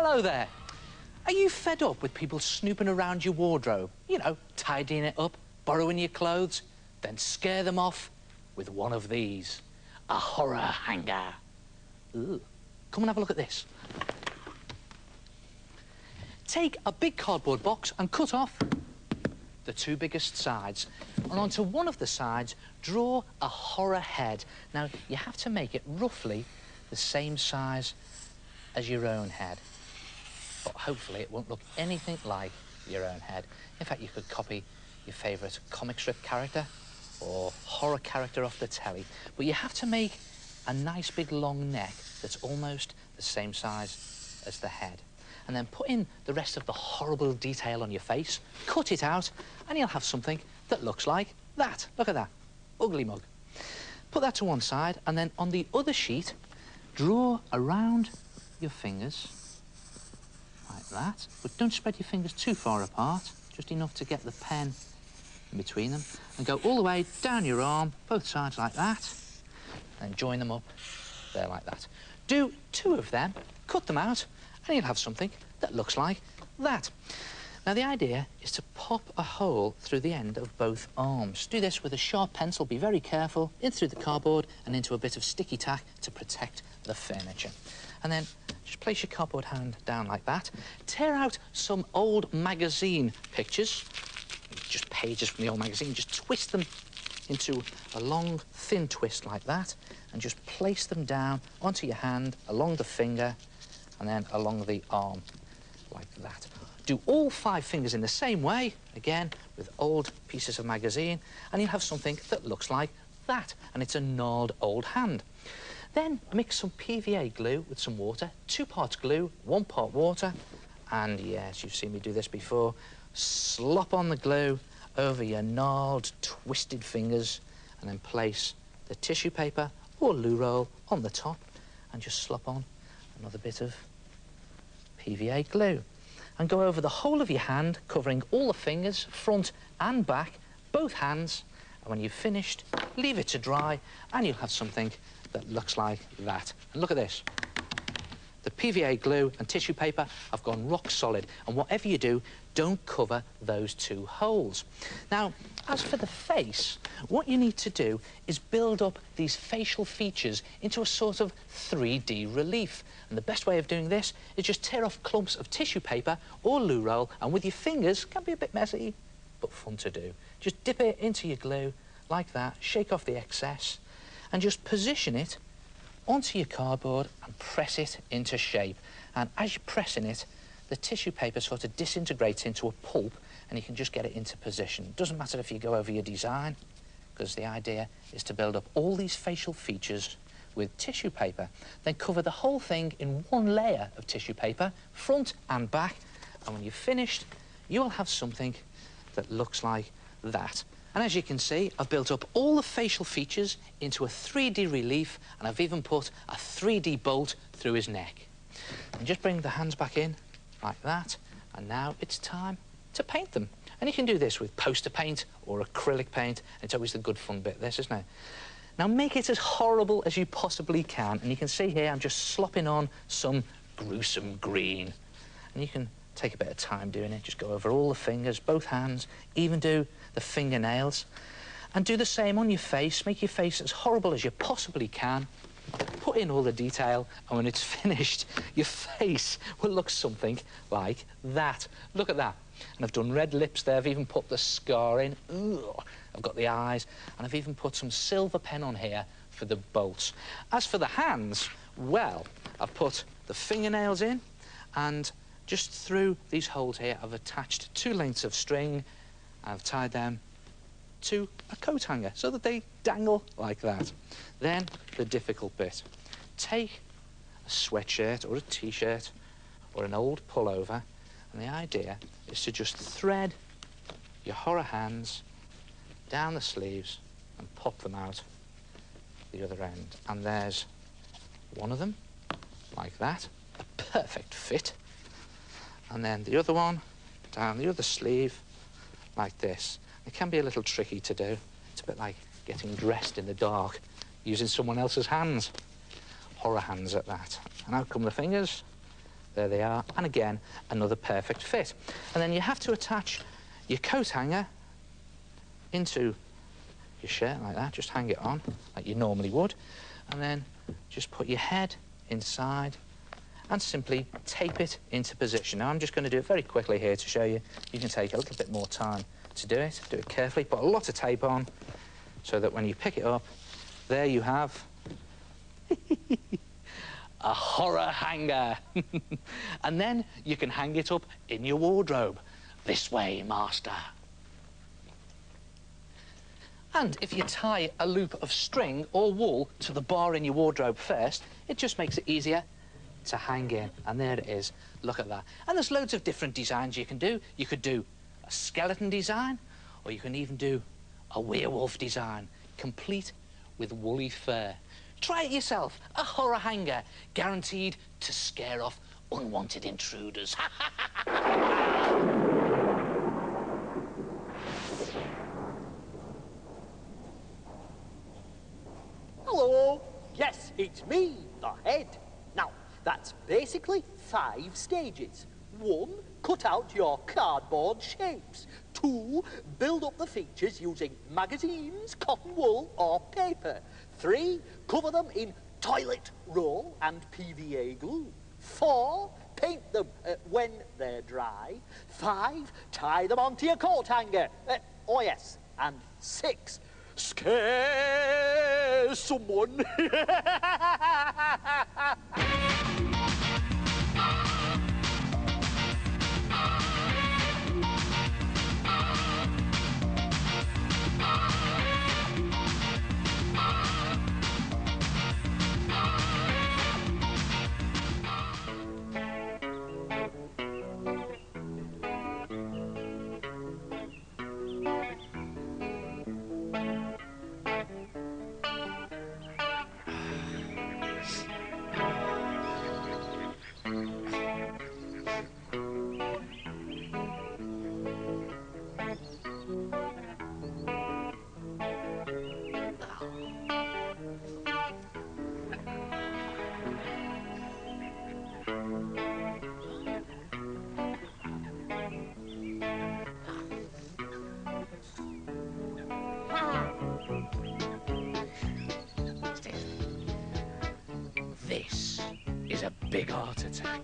Hello there. Are you fed up with people snooping around your wardrobe? You know, tidying it up, borrowing your clothes, then scare them off with one of these. A horror hanger. Ooh. Come and have a look at this. Take a big cardboard box and cut off the two biggest sides. And onto one of the sides, draw a horror head. Now, you have to make it roughly the same size as your own head. But hopefully it won't look anything like your own head. In fact, you could copy your favourite comic strip character or horror character off the telly. But you have to make a nice big long neck that's almost the same size as the head. And then put in the rest of the horrible detail on your face, cut it out, and you'll have something that looks like that. Look at that. Ugly mug. Put that to one side, and then on the other sheet, draw around your fingers like that, but don't spread your fingers too far apart, just enough to get the pen in between them, and go all the way down your arm, both sides like that, and join them up there like that. Do two of them, cut them out, and you'll have something that looks like that. Now, the idea is to pop a hole through the end of both arms. Do this with a sharp pencil, be very careful, in through the cardboard and into a bit of sticky tack to protect the furniture. And then just place your cardboard hand down like that. Tear out some old magazine pictures, just pages from the old magazine, just twist them into a long, thin twist like that, and just place them down onto your hand, along the finger, and then along the arm, like that. Do all 5 fingers in the same way, again, with old pieces of magazine, and you'll have something that looks like that, and it's a gnarled old hand. Then mix some PVA glue with some water, 2 parts glue, 1 part water, and yes, you've seen me do this before, slop on the glue over your gnarled, twisted fingers, and then place the tissue paper or loo roll on the top, and just slop on another bit of PVA glue. And go over the whole of your hand, covering all the fingers, front and back, both hands, and when you've finished, leave it to dry, and you'll have something that looks like that. And look at this. The PVA glue and tissue paper have gone rock solid, and whatever you do, don't cover those 2 holes. Now, as for the face, what you need to do is build up these facial features into a sort of 3D relief. And the best way of doing this is just tear off clumps of tissue paper or loo roll, and with your fingers, can be a bit messy, but fun to do. Just dip it into your glue like that, shake off the excess, and just position it onto your cardboard and press it into shape. And as you're pressing it, the tissue paper sort of disintegrates into a pulp, and you can just get it into position. It doesn't matter if you go over your design, because the idea is to build up all these facial features with tissue paper, then cover the whole thing in 1 layer of tissue paper, front and back, and when you've finished, you will have something that looks like that. And as you can see, I've built up all the facial features into a 3D relief, and I've even put a 3D bolt through his neck. And just bring the hands back in, like that, and now it's time to paint them. And you can do this with poster paint or acrylic paint. It's always the good fun bit, this, isn't it? Now make it as horrible as you possibly can, and you can see here I'm just slopping on some gruesome green. And you can take a bit of time doing it, just go over all the fingers, both hands, even do the fingernails, and do the same on your face. Make your face as horrible as you possibly can, put in all the detail, and when it's finished, your face will look something like that. Look at that. And I've done red lips there, I've even put the scar in. Ooh, I've got the eyes, and I've even put some silver pen on here for the bolts. As for the hands, well, I've put the fingernails in, and just through these holes here, I've attached 2 lengths of string. I've tied them to a coat hanger so that they dangle like that. Then, the difficult bit. Take a sweatshirt or a T-shirt or an old pullover, and the idea is to just thread your horror hands down the sleeves and pop them out the other end. And there's one of them, like that. A perfect fit. And then the other one down the other sleeve, like this. It can be a little tricky to do. It's a bit like getting dressed in the dark using someone else's hands. Horror hands at that. And out come the fingers, There they are. And again, another perfect fit. And then you have to attach your coat hanger into your shirt like that. Just hang it on like you normally would. And then just put your head inside and simply tape it into position. Now, I'm just going to do it very quickly here to show you. You can take a little bit more time to do it. Do it carefully. Put a lot of tape on so that when you pick it up, there you have a horror hanger. And then you can hang it up in your wardrobe. This way, master. And if you tie a loop of string or wool to the bar in your wardrobe first, it just makes it easier to hang in. And there it is. Look at that. And there's loads of different designs you can do. You could do a skeleton design, or you can even do a werewolf design, complete with woolly fur. Try it yourself. A horror hanger, guaranteed to scare off unwanted intruders. Hello. Yes, it's me, the head. Now, that's basically 5 stages. 1, cut out your cardboard shapes. 2, build up the features using magazines, cotton wool or paper. 3, cover them in toilet roll and PVA glue. 4, paint them when they're dry. 5, tie them onto your coat hanger. Oh yes, and 6, scare someone. This is a big heart attack.